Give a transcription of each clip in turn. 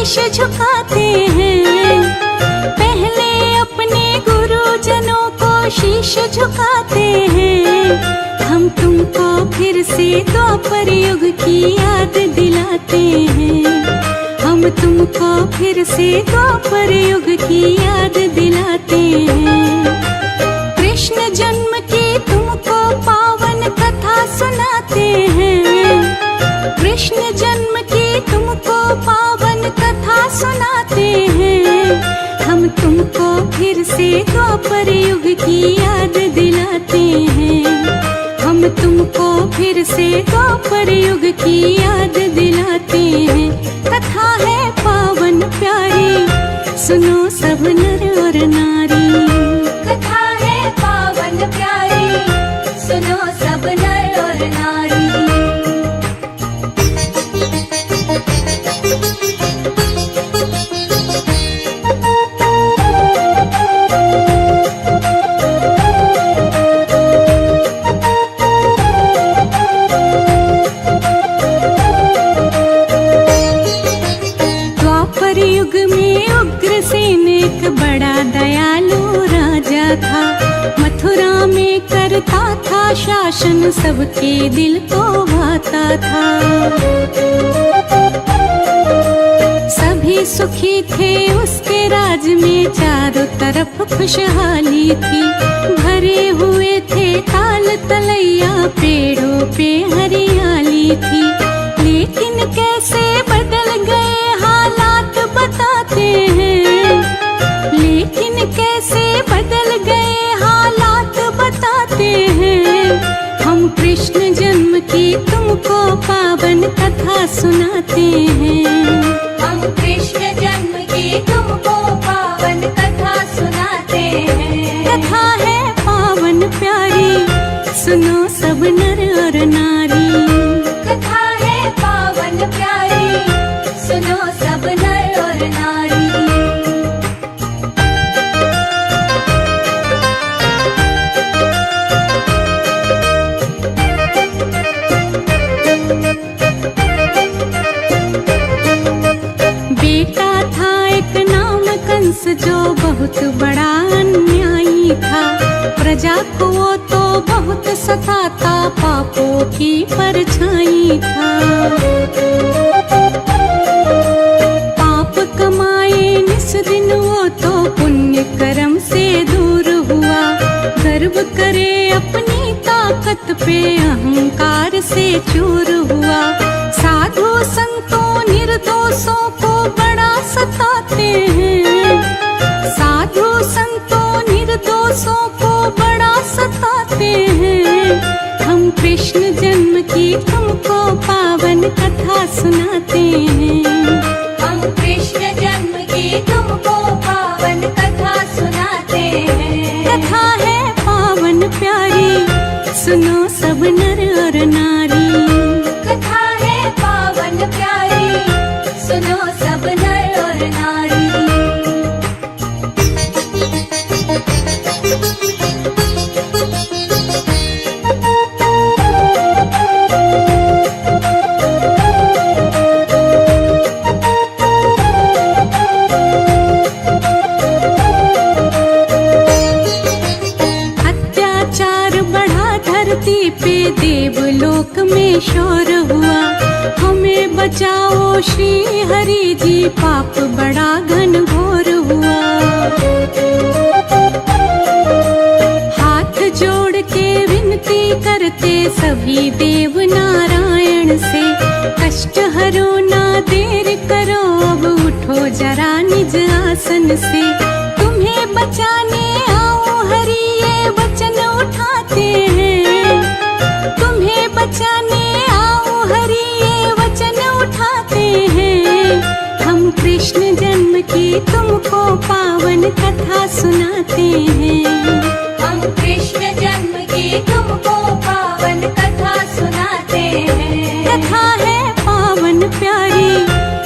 शीश झुकाते हैं। पहले अपने गुरुजनों को शीश झुकाते हैं। हम तुमको फिर से द्वापर युग की याद दिलाते हैं। हम तुमको फिर से द्वापर युग की याद दिलाते हैं। कृष्ण जन्म की तुमको पावन कथा सुनाते हैं। कृष्ण जन्म की तुमको पावन कथा सुनाते हैं। हम तुमको फिर से द्वापर युग की याद दिलाते हैं। हम तुमको फिर से द्वापर युग की याद दिलाते हैं। कथा है पावन प्यारी, सुनो सब नर और नारी। कथा है पावन प्यारी, सुनो सब नर और नारी। बड़ा दयालु राजा था, मथुरा में करता था शासन, सबके दिल को भाता था। सभी सुखी थे उसके राज में, चारों तरफ खुशहाली थी। भरे हुए थे ताल तलैया, पेड़ों पे हरियाली थी। लेकिन कैसे बदल गए हालात बताते हैं। लेकिन कैसे बदल गए हालात बताते हैं। हम कृष्ण जन्म की तुमको पावन कथा सुनाते हैं। हम कृष्ण जन्म की तुमको पावन कथा सुनाते हैं। कथा है पावन प्यारी, सुनो सब नर और नारी। कथा है पावन प्यारी, सुनो सब नर और नारी। बेटा था एक नाम कंस, जो बहुत बड़ा अन्यायी था। प्रजा को वो तो बहुत सताता, पापों की परछाई था। पाप कमाए निस दिन वो तो, पुण्य कर्म से दूर हुआ। गर्व करे अपनी ताकत पे, अहंकार से चूर हुआ। साधु संतों निर्दोषों को बड़ा सताते हैं। साधु संतों निर्दोषों को बड़ा सताते हैं। हम कृष्ण जन्म की तुमको पावन कथा सुनाते हैं। हम कृष्ण जन्म की तुमको पावन कथा सुनाते हैं। कथा है पावन प्यारी, सुनो सब नर और नारी। कथा है पावन प्यारी, सुनो सब नर और नारी। अत्याचार बढ़ा धरती पे, देवलोक में शोर हुआ। हमें बचाओ श्री हरि जी, पाप बड़ा घनघोर हुआ। हाथ जोड़ के विनती करते सभी देव नारायण से, कष्ट हरो ना देर करो, अब उठो जरा निज आसन से। तुम्हें बचाने आओ हरि, ये वचन उठाते हैं। तुम्हें बचाने आओ हरि, ये वचन उठाते हैं। हम कृष्ण जन्म की तुमको पावन कथा सुनाते हैं। हम कृष्ण जन्म की तुमको पावन कथा सुनाते हैं। कथा है पावन प्यारी,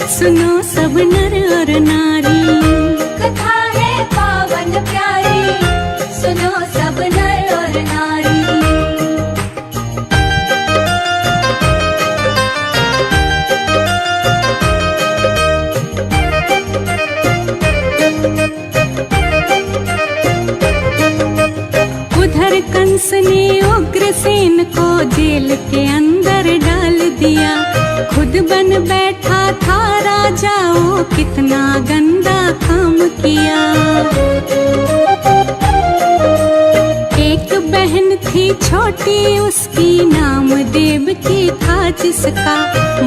सुनो सब नर और नारी। कथा है पावन प्यारी, सुनो सब नर और नारी। उग्रसेन को जेल के अंदर डाल दिया, खुद बन बैठा था राजा, वो कितना गंदा काम किया। एक बहन थी छोटी, उसकी नाम देवकी था जिसका,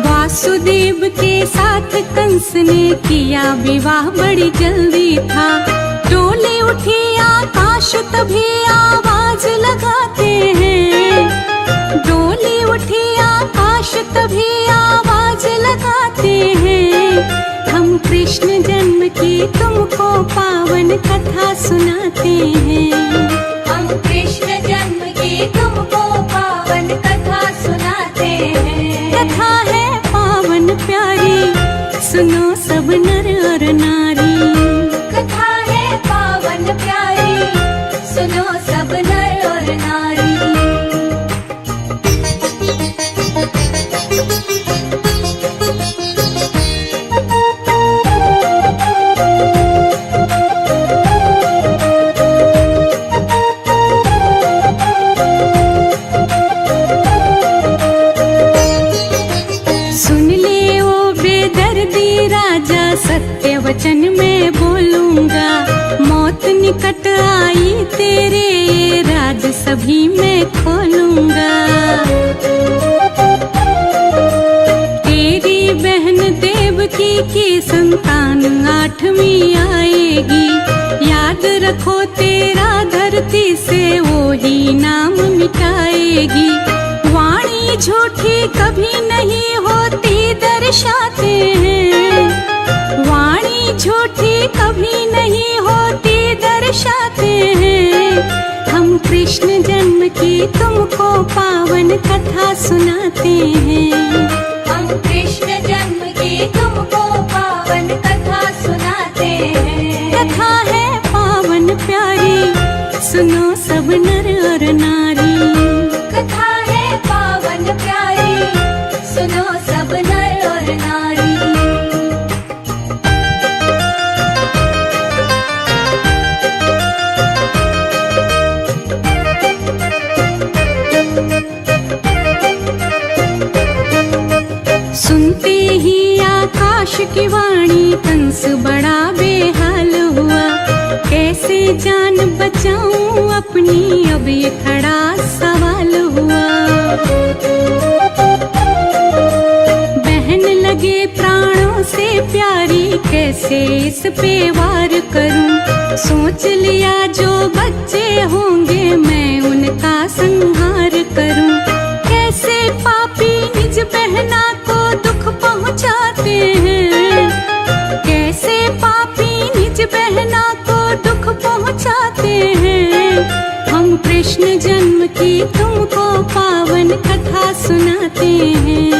वासुदेव के साथ कंस ने किया विवाह बड़ी जल्दी था। डोली उठी आकाश तभी आवाज लगाते हैं, डोली उठी आकाश तभी आवाज लगाते हैं। हम कृष्ण जन्म की तुमको पावन कथा सुनाते हैं, हम कृष्ण जन्म की तुमको पावन कथा सुनाते हैं। कथा है पावन प्यारी, सुनो सब नर और नारी। कथा है पावन प्यारी, सुनो सब नर और नारी। सुन ले ओ बेदर्दी राजा, सत्य वचन मैं बोलूंगा, मौत निकट आई तेरे, ये राज सभी मैं खोलूंगा। तेरी बहन देवकी की संतान 8वीं आएगी, याद रखो तेरा धरती से वो ही नाम मिटाएगी। वाणी झूठी कभी नहीं होती दर्शाते हैं, वाणी झूठी कभी नहीं होती दर्शाते हैं। हम कृष्ण जन्म की तुमको पावन कथा सुनाते हैं, हम कृष्ण जन्म की तुमको पावन कथा सुनाते हैं। कथा है पावन प्यारी, सुनो सब नर और नारी। कथा है पावन प्यारी, सुनो सब नर और नारी। सुनते ही आकाश की वाणी कंस बड़ा बेहाल हुआ, कैसे जान बचाऊं अपनी, अब ये खड़ा सवाल हुआ। बहन लगे प्राणों से प्यारी, कैसे इस पे वार करूं, सोच लिया जो बच्चे होंगे मैं उनका संहार करूं। कैसे पापी निज बहना को दुख पहुंचाते हैं, कैसे पापी निज बहना को दुख पहुंचाते हैं। हम कृष्ण जन्म की तुमको पावन कथा सुनाते हैं,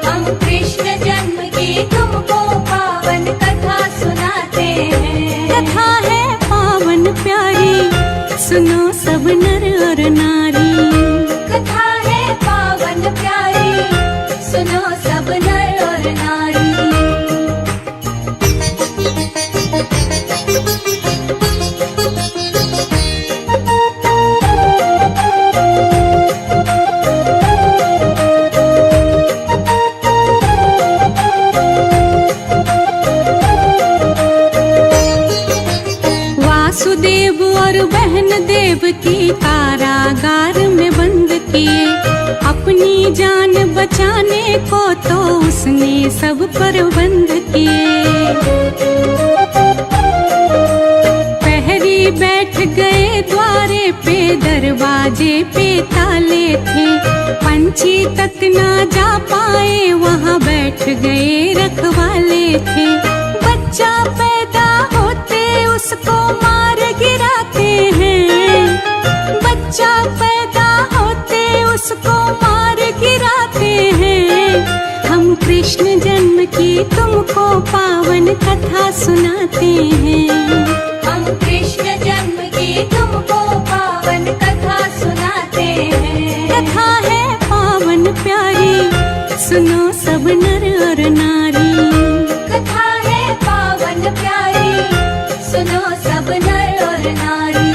हम कृष्ण जन्म की तुमको पावन कथा सुनाते हैं। कथा है पावन प्यारी, सुनो सब नर और नारी। कथा है पावन प्यारी, सुनो सब नर और नारी। वासुदेव और बहन देवकी कारागार में बंद किए, अपनी जान बचाने को तो उसने सब प्रबंध किए। पहरी बैठ गए द्वारे पे, दरवाजे पे ताले थे, पंछी तक ना जा पाए, वहाँ बैठ गए रखवाले थे। बच्चा पैदा होते उसको मार गिराते हैं, बच्चा पैदा होते उसको मार गिराते हैं। हम कृष्ण जन्म की तुमको पावन कथा सुनाते हैं, हम कृष्ण जन्म की तुमको पावन कथा सुनाते हैं। कथा है पावन प्यारी, सुनो सब नर और नारी। कथा है पावन प्यारी, सुनो सब नर और नारी।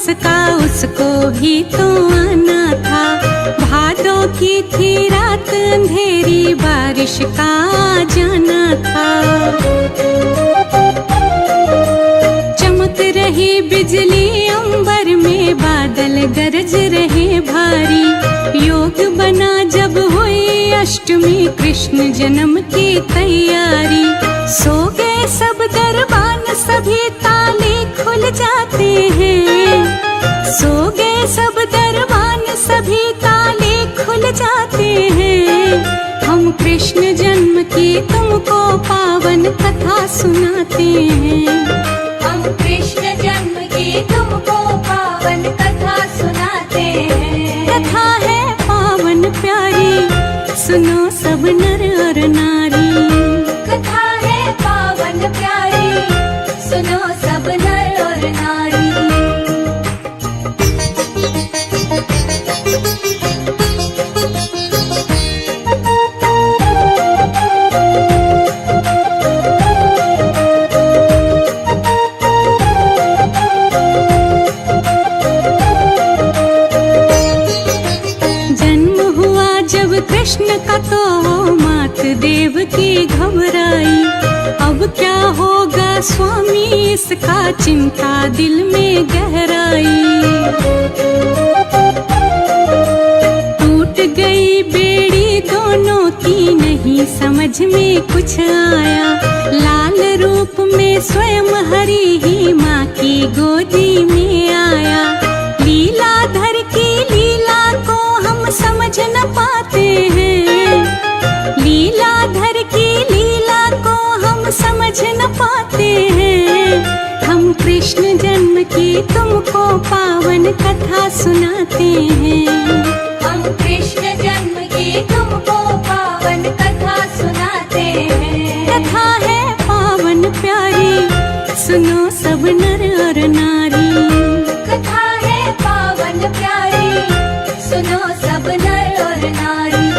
उसका उसको ही तो आना था। भादों की थी रात अंधेरी, बारिश का आ जाना था। चमक रही बिजली अंबर में, बादल गरज रहे भारी। योग बना जब हुई अष्टमी, कृष्ण जन्म की तैयारी। सो गए सब दरबान, सभी ताले खुल जाते हैं। सो गए सब दरबान, सभी ताले खुल जाते हैं। हम कृष्ण जन्म की तुमको पावन कथा सुनाते हैं। हम कृष्ण जन्म की तुमको पावन कथा सुनाते हैं। कथा है पावन प्यारी, सुनो सब नर और नारी। कथा है पावन प्यारी, सुनो सब नर और नारी। कृष्ण का तो मात देव की घबराई। अब क्या होगा स्वामी इसका, चिंता दिल में गहराई। टूट गई बेड़ी दोनों की, नहीं समझ में कुछ आया। लाल रूप में स्वयं हरि ही माँ की गोदी में आया। लीलाधर की लीला को हम समझ न पाते हैं। लीलाधर की लीला को हम समझ न पाते हैं। हम कृष्ण जन्म की तुमको पावन कथा सुनाते हैं। हम कृष्ण जन्म की तुमको पावन कथा सुनाते हैं। कथा है पावन प्यारी, सुनो सब नर और नारी। कथा है पावन प्यारी, सुनो सब नर और नारी।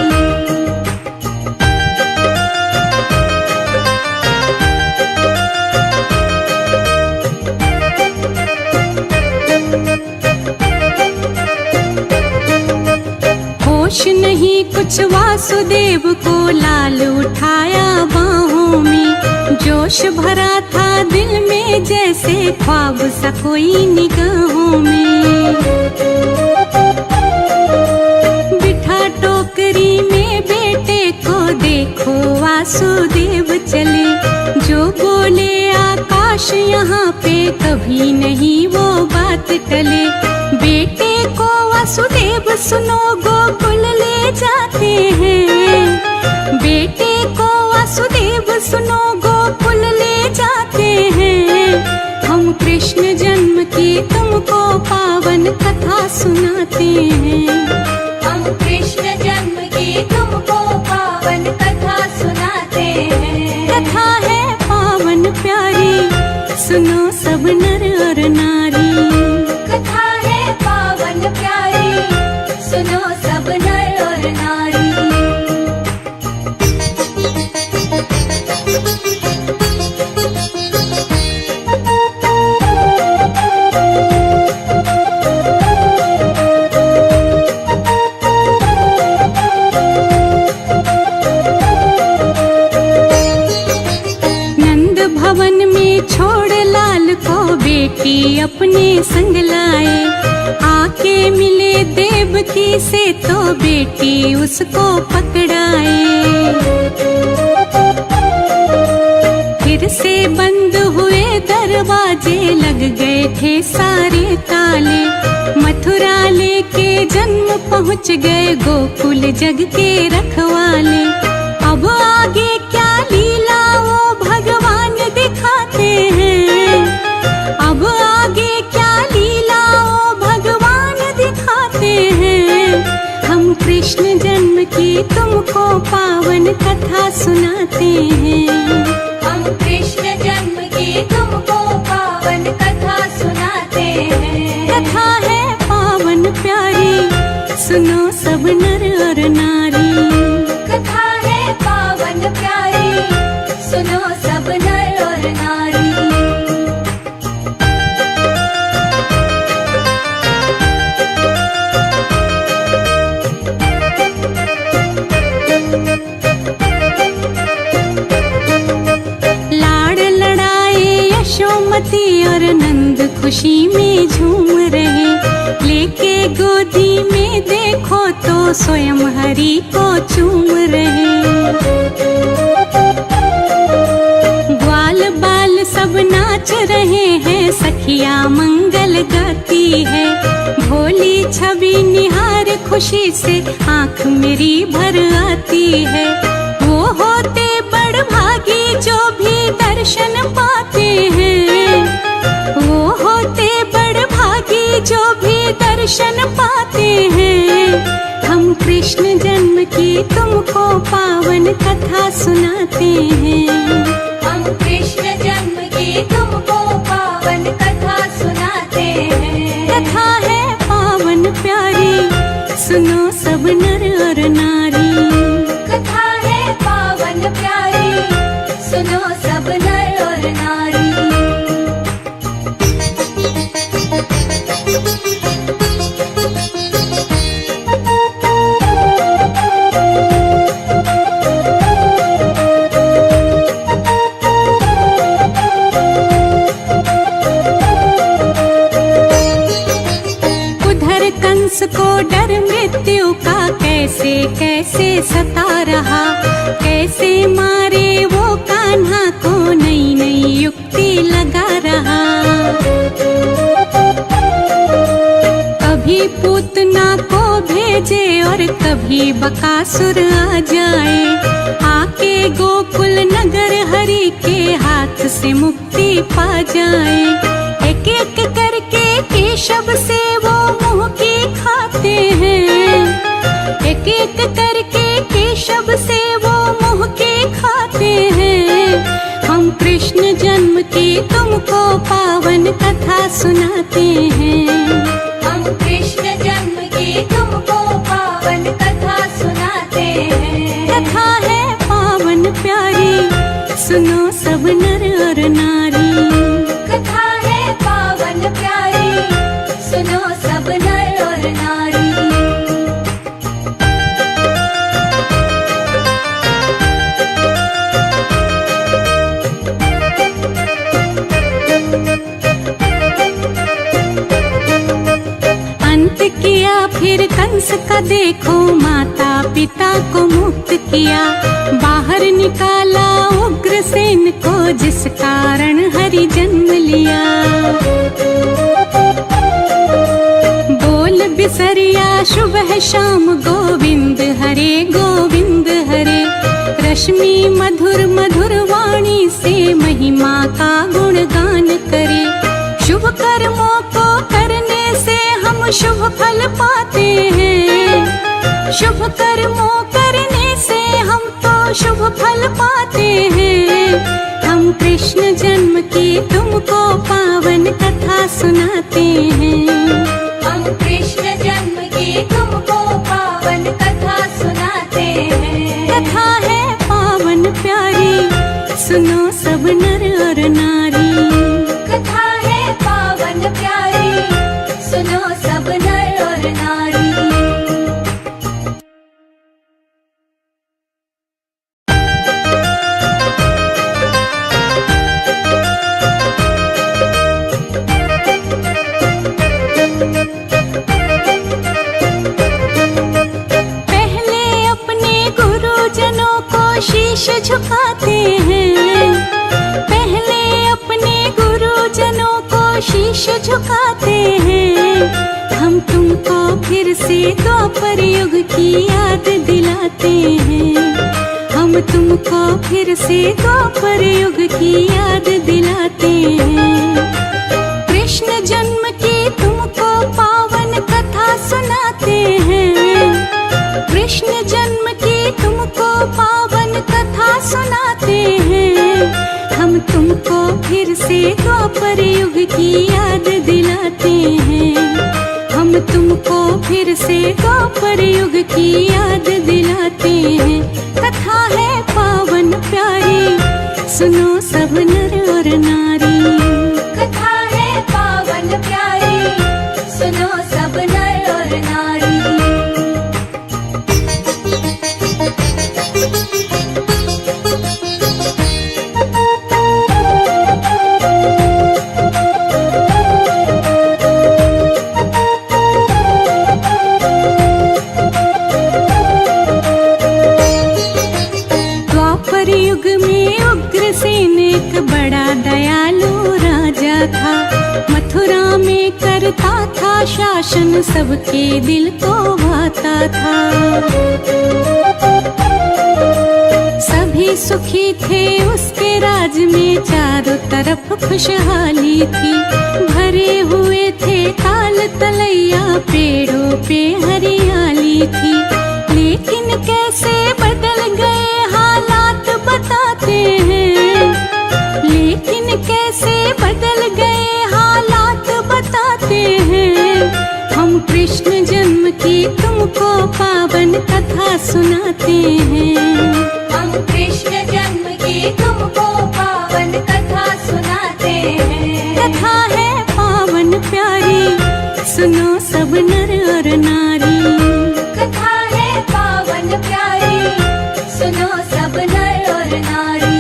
होश नहीं कुछ वासुदेव को, लाल उठाया बाहों में। जोश भरा था दिल में, जैसे ख्वाब सा कोई निगाहों में। बिठा टोकरी में बेटे को, देखो वासुदेव चले। जो बोले आकाश यहाँ पे, कभी नहीं वो बात टले। बेटे को वासुदेव सुनो गोकुल ले जाते हैं। बेटे को वासुदेव सुनो गोकुल ले जाते हैं। हम कृष्ण जन्म की तुमको पावन कथा सुनाते हैं। हम कृष्ण जन्म की तुमको पावन कथा सुनाते हैं। कथा है पावन प्यारी, सुनो सब नर और नारी। कथा है पावन प्यारी, सुनो सब नर और नारी। नंद भवन में छोड़ लाल को, बेटी अपने संग लाए। आके मिले देवकी से, तो बेटी उसको पकड़ाए। फिर से बंद हुए दरवाजे, लग गए थे सारे ताले। मथुरा लेके जन्म पहुँच गए, गोकुल जग के रखवाले। अब आगे क्या लीला वो भगवान दिखाते हैं। अब आगे क्या लीला वो भगवान दिखाते हैं। हम कृष्ण जन्म की तुमको पावन कथा सुनाते हैं। हम कृष्ण जन्म की तुमको पावन कथा सुनाते हैं। कथा है पावन प्यारी, सुनो सब नर और नारी। कथा है पावन प्यारी, सुनो सब नर और नारी। खुशी में झूम रहे। लेके गोदी में देखो तो स्वयं हरि को चूम रहे। ग्वाल बाल सब नाच रहे हैं, सखिया मंगल गाती है। भोली छवि निहार खुशी से आँख मेरी भर आती है। वो होते बड़ भागी जो भी दर्शन पाते हैं। वो होते बड़ भागी जो भी दर्शन पाते हैं। हम कृष्ण जन्म की तुमको पावन कथा सुनाते हैं। हम कृष्ण जन्म की तुमको पावन कथा सुनाते हैं। कथा है पावन प्यारी, सुनो सब नर और नारी। कथा है पावन प्यारी, सुनो सब नर और नारी। उधर कंस को डर मृत्यु का कैसे कैसे सता रहा। कैसे मारे वो कान्हा को नई नई युक्ति लगा रहा। कभी पूतना को भेजे और कभी बकासुर आ जाए। आके गोकुल नगर हरि के हाथ से मुक्ति पा जाए। एक एक करके केशव से वो मुंह की खाते हैं। एक एक करके केशव से वो मुंह की खाते हैं। हम कृष्ण जन्म की तुमको पावन कथा सुनाते हैं। हम कृष्ण जन्म की तुमको पावन कथा सुनाते हैं। कथा है पावन प्यारी, सुनो सब नर और नारी। कथा है पावन प्यारी, सुनो सब नर और नारी। अंत किया फिर कंस का देखो, माता पिता को मुक्त किया। बाहर निकाला उग्रसेन को, जिस कारण हरि जन्म लिया। बोल बिसरिया सुबह शाम गोविंद हरे गोविंद हरे। रश्मि मधुर मधुर वाणी से महिमा का गुणगान करे। शुभ कर्मों को करने से हम शुभ फल पाते हैं। शुभ कर्मों करने से हम तो शुभ फल पाते हैं। हम कृष्ण जन्म की तुमको पावन कथा सुनाते हैं। हम कृष्ण जन्म की तुमको पावन कथा सुनाते हैं। कथा है पावन प्यारी, सुनो सब नर और नारी। कथा है पावन प्यारी, सुनो सब नर और नारी। पहले अपने गुरुजनों को शीश झुकाते हैं। पहले अपने गुरुजनों को शीश झुकाते हैं। हम तुमको फिर से द्वापर युग की याद दिलाते हैं। हम तुमको फिर से द्वापर युग की याद दिलाते हैं। कृष्ण जन्म की तुमको पावन कथा सुनाते हैं। कृष्ण जन्म की तुमको पावन कथा सुनाते हैं। हम तुमको फिर से द्वापर युग की याद दिलाते हैं। हम तुमको फिर से द्वापर युग की याद दिलाते हैं। कथा है पावन प्यारी, सुनो सब नर और नारी। कथा है पावन प्यारी, सुनो सब नर और नारी। करता था शासन, सबके दिल को भाता था। सभी सुखी थे उसके राज में, चारों तरफ खुशहाली थी। भरे हुए थे ताल तलैया, पेड़ों पे हरियाली थी। लेकिन कैसे बदल गए हालात बताते हैं, लेकिन कैसे बदल गए हालात बताते हैं। हम कृष्ण जन्म की तुमको पावन कथा सुनाते हैं। हम कृष्ण जन्म की तुमको पावन कथा सुनाते हैं। कथा है पावन प्यारी, सुनो सब नर और नारी। कथा है पावन प्यारी, सुनो सब नर और नारी।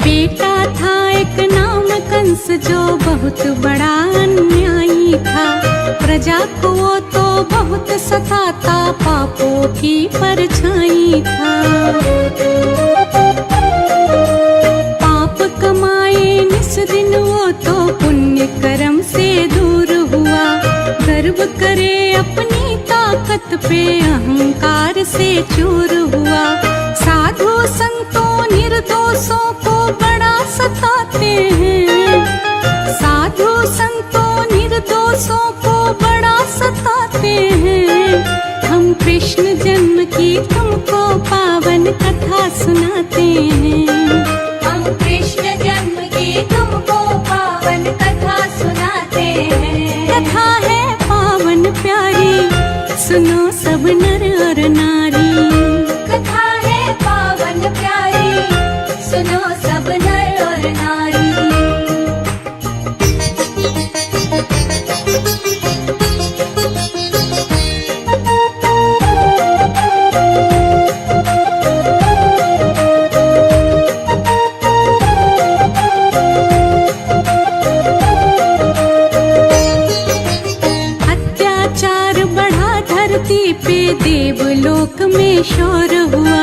बेटा था एक नाम कंस, जो बहुत बड़ा अन्यायी था। प्रजा को वो तो बहुत सताता, पापों की परछाई था। पाप कमाए निस दिन वो तो, पुण्य कर्म से दूर हुआ। गर्व करे अपनी ताकत पे, अहंकार से चूर हुआ। साधु संतों निर्दोषों को बड़ा सताते हैं, साधु संतों निर्दोषों को बड़ा सताते हैं। हम कृष्ण जन्म की तुमको पावन कथा सुनाते हैं। हम कृष्ण जन्म की तुमको पावन कथा सुनाते हैं। कथा है पावन प्यारी, सुनो सब नर और नारी। कथा है पावन प्यारी, सुनो सब नर और नारी। अत्याचार बढ़ा धरती पे, देवलोक में शोर हुआ।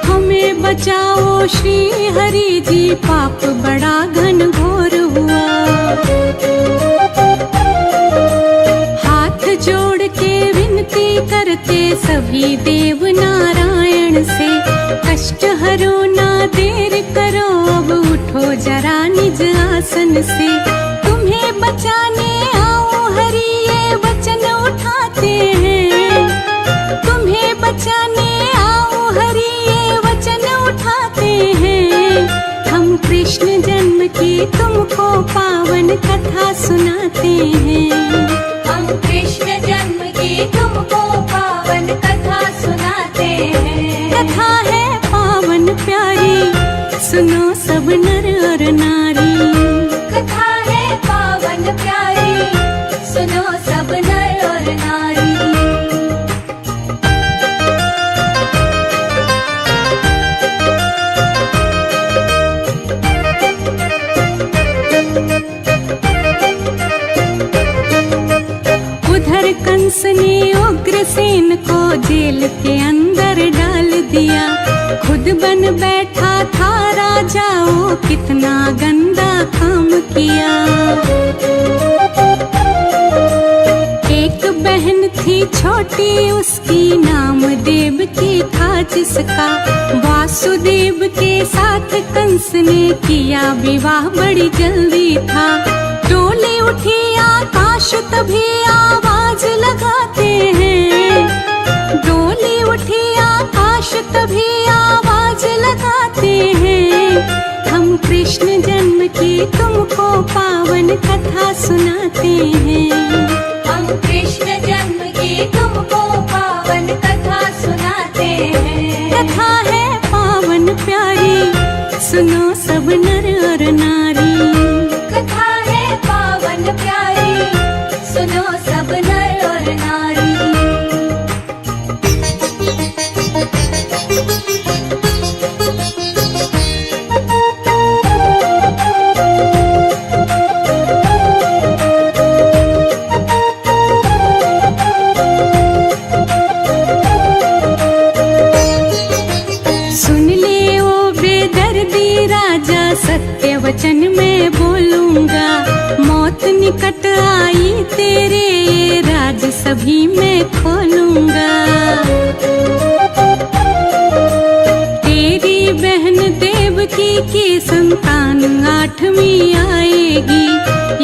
हमें बचाओ श्री हरि जी, पाप बड़ा घनघोर हुआ। हाथ जोड़ के विनती करते सभी देव नारायण से, कष्ट हरो ना देर करो, अब उठो जरा निज आसन से। तुम्हें बचाने आओ हरि, ये वचन उठाते हैं। तुम्हें बचाने आओ हरि, ये वचन उठाते हैं। हम कृष्ण जन्म की तुमको पावन कथा सुनाते हैं। हम कृष्ण जन्म की तुमको पावन कथा सुनाते हैं। कथा है पावन प्यारी, सुनो सब नर और नारी। कथा है पावन प्यारी, सुनो सब नर और नारी। उधर कंस ने उग्रसेन को जेल के अंदर डाल दिया। खुद बन बैठा था राजा, वो कितना गंदा काम किया। एक बहन थी छोटी उसकी, नाम देवकी था जिसका। वासुदेव के साथ कंस ने किया विवाह, बड़ी जल्दी था। डोली उठी आकाश, तभी आवाज लगाते हैं। डोली उठी आकाश, तभी आवाज लगाते हैं। हम कृष्ण जन्म की तुमको पावन कथा सुनाते हैं। हम कृष्ण जन्म की तुमको पावन कथा सुनाते हैं। कथा है पावन प्यारी, सुनो सब नर और नारी। कथा है पावन प्यारी, सुनो सब नर और नारी। निकट आई तेरे ये राज सभी मैं खोलूंगा। तेरी बहन देवकी की संतान 8वीं आएगी।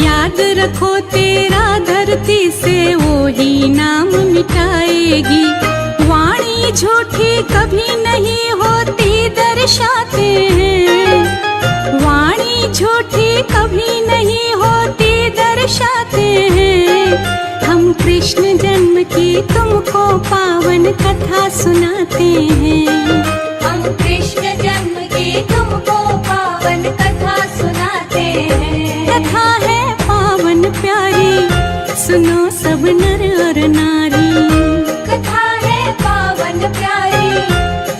याद रखो तेरा धरती से वो ही नाम मिटाएगी। वाणी झूठी कभी नहीं होती दर्शाते हैं। वाणी झूठी कभी नहीं होती दर्शाते हैं। हम कृष्ण जन्म की तुमको पावन कथा सुनाते हैं। हम कृष्ण जन्म की तुमको पावन कथा सुनाते हैं। कथा है पावन प्यारी, सुनो सब नर और नारी। कथा है पावन प्यारी,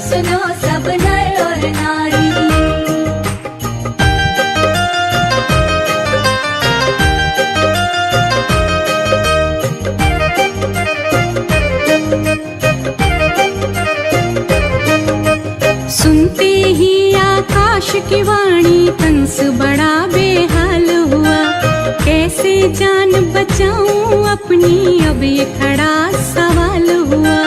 सुनो सब नर और नारी। सुनते ही आकाश की वाणी कंस बड़ा बेहाल हुआ। कैसे जान बचाऊं अपनी, अब ये खड़ा सवाल हुआ।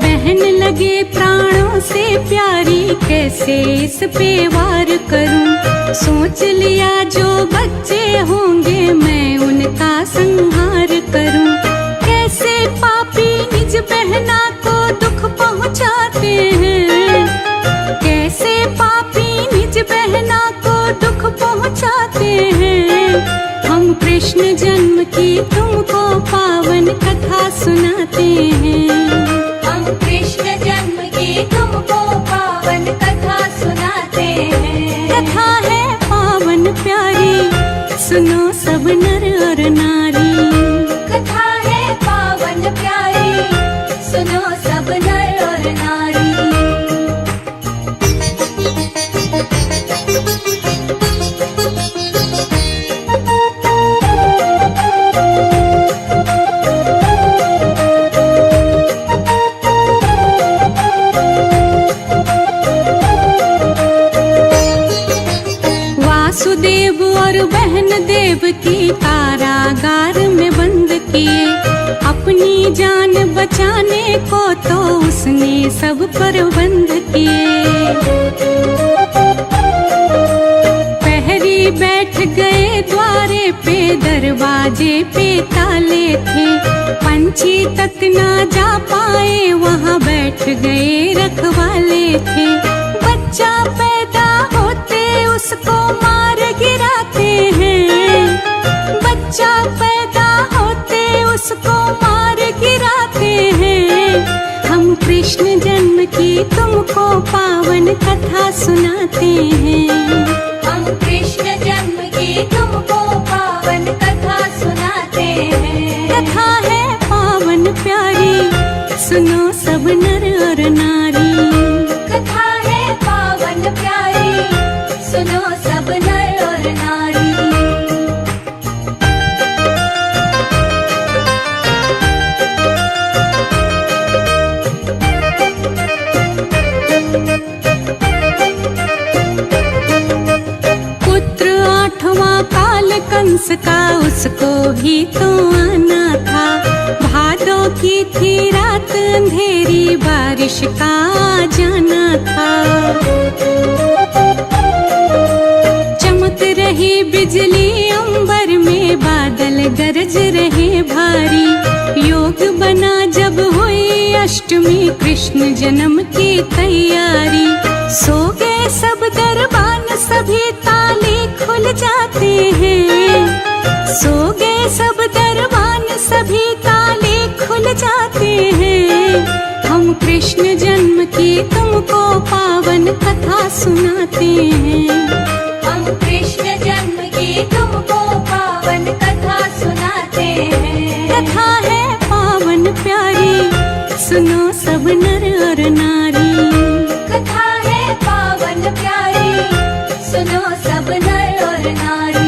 बहन लगे प्राणों से प्यारी, कैसे इस पे वार करूं। सोच लिया जो बच्चे होंगे मैं उनका संहार करूं। कैसे पापी निज बहना को दुख पहुंचाते हैं। कैसे पापी निज बहना को दुख पहुंचाते हैं। हम कृष्ण जन्म की तुमको पावन कथा सुनाते हैं। हम कृष्ण जन्म की तुमको पावन कथा सुनाते हैं। कथा है पावन प्यारी, सुनो सब नर और नारी। कथा है पावन प्यारी, सुनो सब नर और नारी। वासुदेव और बहन देवकी कारागार में बंद किए। अपनी जान बचाने को तो उसने सब प्रबंध किए। पहरी बैठ गए द्वारे पे, दरवाजे पे ताले थे। पंछी तक ना जा पाए, वहाँ बैठ गए रखवाले थे। बच्चा पैदा होते उसको मार गिराते हैं। बच्चा पैदा होते उसको मार गिराते हैं। हम कृष्ण जन्म की तुमको पावन कथा सुनाते हैं। हम कृष्ण जन्म की तुमको पावन कथा सुनाते हैं। कथा है पावन प्यारी, सुनो सब नर और नारी। कथा है पावन प्यारी, सुनो सब नर और नारी। पुत्र 8वां काल कंस का, उसको भी तो आना था। भादों की थी रात अंधेरी, बारिश का आ जाना था। चमक रही बिजली अंबर में, बादल गरज रहे भारी। योग बना जब हुई अष्टमी, कृष्ण जन्म की तैयारी। सो गए सब दरबान, सभी ताले खुल जाते हैं। सो गए सब दरबान, सभी ताले खुल जाते हैं। हम कृष्ण जन्म की तुमको पावन कथा सुनाते हैं। हम कृष्ण जन्म की तुमको पावन कथा सुनाते हैं। कथा है पावन प्यारी, सुनो सब नर और नारी। कथा है पावन प्यारी, सुनो सब नर और नारी।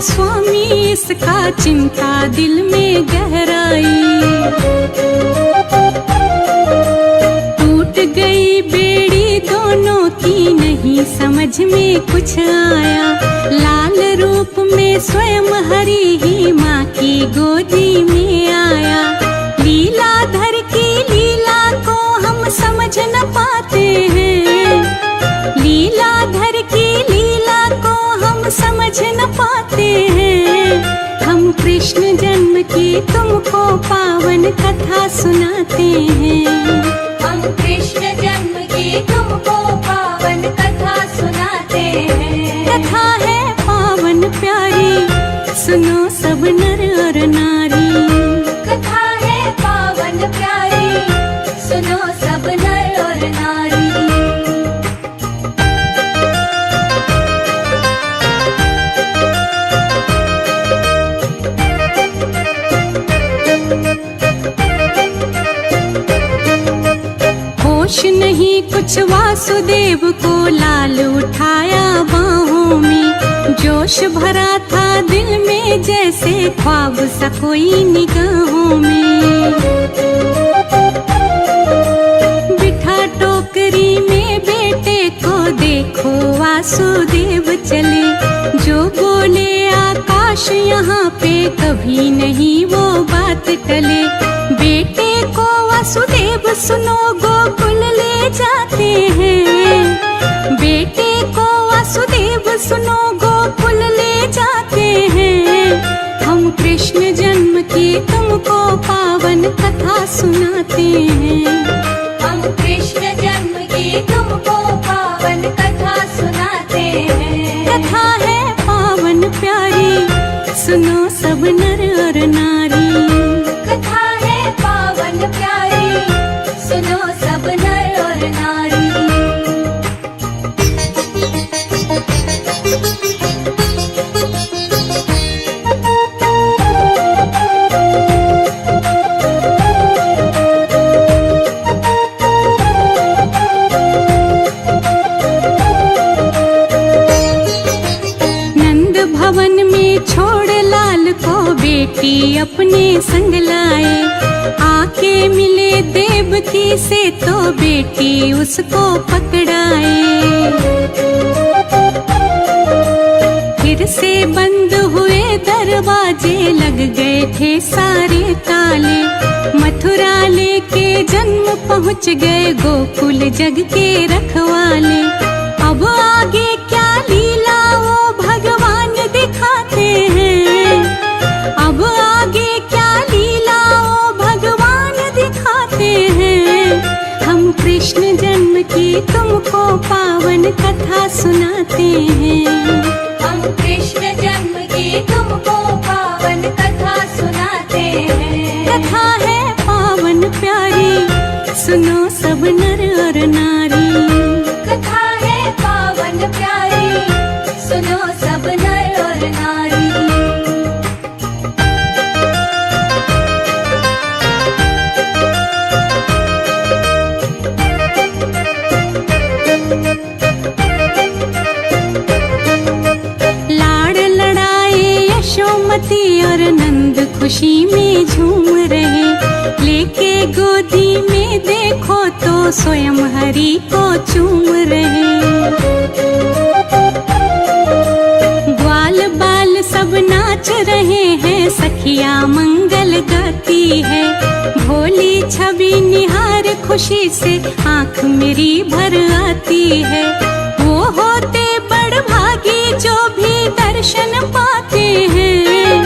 स्वामी इसका चिंता दिल में गहराई। टूट गई बेड़ी दोनों की नहीं समझ में कुछ आया। लाल रूप में स्वयं हरि ही माँ की गोदी में आया। लीलाधर की लीला को हम समझ न पाते हैं। लीलाधर की लीला को हम समझ न पाते हैं। हम कृष्ण जन्म की तुमको पावन कथा सुनाते हैं। हम कृष्ण जन्म की तुमको पावन कथा सुनाते हैं। कथा है पावन प्यारी, सुनो सब नर और नारी। कथा है पावन प्यारी, सुनो सब नर और नारी। होश नहीं कुछ वासुदेव को लाल उठाया बाहों में। जोश भरा था दिल में जैसे ख्वाब सा कोई निगाहों में। बिठा टोकरी में बेटे को देखो वासुदेव चले। जो बोले आकाश यहाँ पे कभी नहीं वो बात टले। बेटे को वासुदेव सुनो गोकुल ले जाते हैं। बेटे को वासुदेव सुनो गोकुल ले जाते हैं। हम कृष्ण जन्म की तुमको पावन कथा सुनाते हैं। हम कृष्ण जन्म की तुमको पावन कथा सुनाते हैं। कथा है पावन प्यारी, सुनो सब नर और नारी। कथा है पावन प्यारी, सुनो सब नर और नारी। नंद भवन में छोड़ लाल को बेटी अपने संग लाए। आके मिले देवकी से तो बेटी उसको पकड़ाए। फिर से बंद हुए दरवाजे, लग गए थे सारे ताले। मथुरा लेके जन्म पहुँच गए गोकुल जग के रखवाले। अब आगे क्या लीला वो भगवान दिखाते हैं। अब आगे क्या लीला वो भगवान दिखाते हैं। हम कृष्ण जन्म की तुमको पावन कथा सुनाते हैं। हम कृष्ण जन्म की तुमको पावन कथा सुनाते हैं। कथा है पावन प्यारी, सुनो सब नर और नारी। कथा है पावन प्यारी, सुनो सब नर और नारी। लाड़ लड़ाए यशोमती और नंद खुशी में झूम रहे। लेके गोदी में देखो तो स्वयं हरि को चूम रहे। ग्वाल बाल सब नाच रहे हैं, सखिया मंगल गाती है। भोली छवि निहार खुशी से आँख मेरी भर आती है। वो होते बड़ भागी जो भी दर्शन पाते हैं।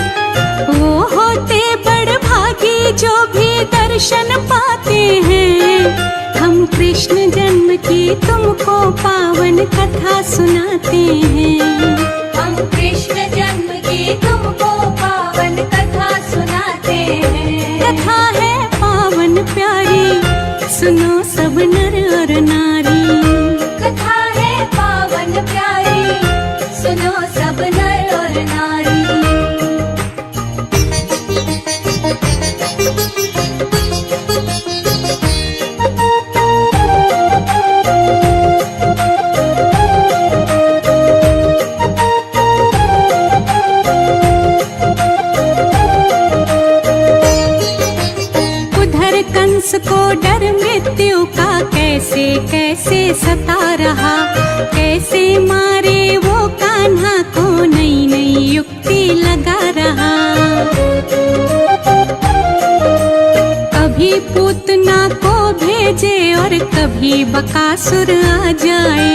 वो होते बड़ भागी जो भी दर्शन पाते हैं। हम कृष्ण जन्म की तुमको पावन कथा सुनाते हैं। हम कृष्ण जन्म की तुमको पावन कथा सुनाते हैं। कथा है पावन प्यारी, सुनो सब नर और नारी। कथा है पावन प्यारी, सुनो सब नर और नारी। कैसे सता रहा, कैसे मारे वो कान्हा को नई नई युक्ति लगा रहा। कभी पूतना को भेजे और कभी बकासुर आ जाए,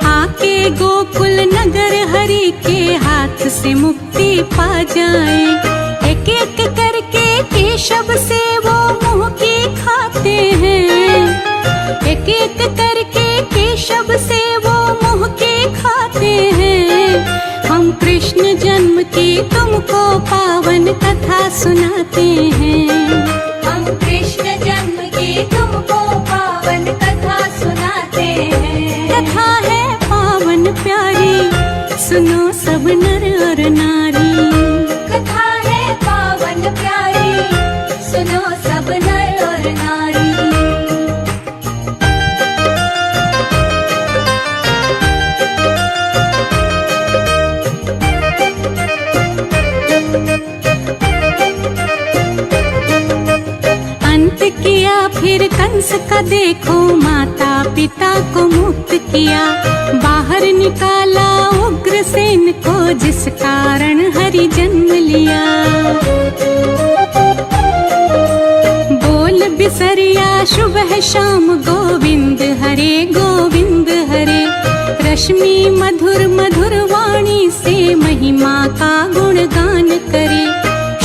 आके गोकुल नगर हरि के हाथ से मुक्ति पा जाए। एक एक करके केशव से वो मुंह की खाते हैं, एक एक करके केशव से वो मुंह की खाते हैं। हम कृष्ण जन्म की तुमको पावन कथा सुनाते हैं, हम कृष्ण जन्म की तुमको पावन कथा सुनाते हैं। कथा है पावन प्यारी, सुनो सब नर और नारी। कथा है पावन प्यारी, सुनो सब नर और नारी। अंत किया फिर कंस का देखो, माता पिता को मुक्त किया। बाहर निकाला उग्रसेन को, जिस कारण हरि जन्म लिया। बोल बिसरिया सुबह शाम गोविंद हरे गोविंद हरे। रश्मि मधुर मधुर वाणी से महिमा का गुणगान करे।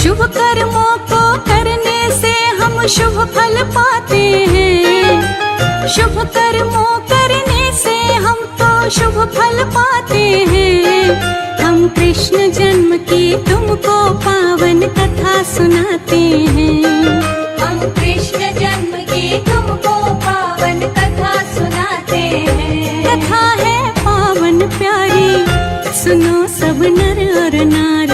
शुभ कर्मों को करने से हम शुभ फल पाते हैं, शुभ कर्मों करने से हम तो शुभ फल पाते हैं। हम कृष्ण जन्म की तुमको पावन कथा सुनाते हैं, हम कृष्ण जन्म की तुमको पावन कथा सुनाते हैं। कथा है पावन प्यारी, सुनो सब नर और नारी।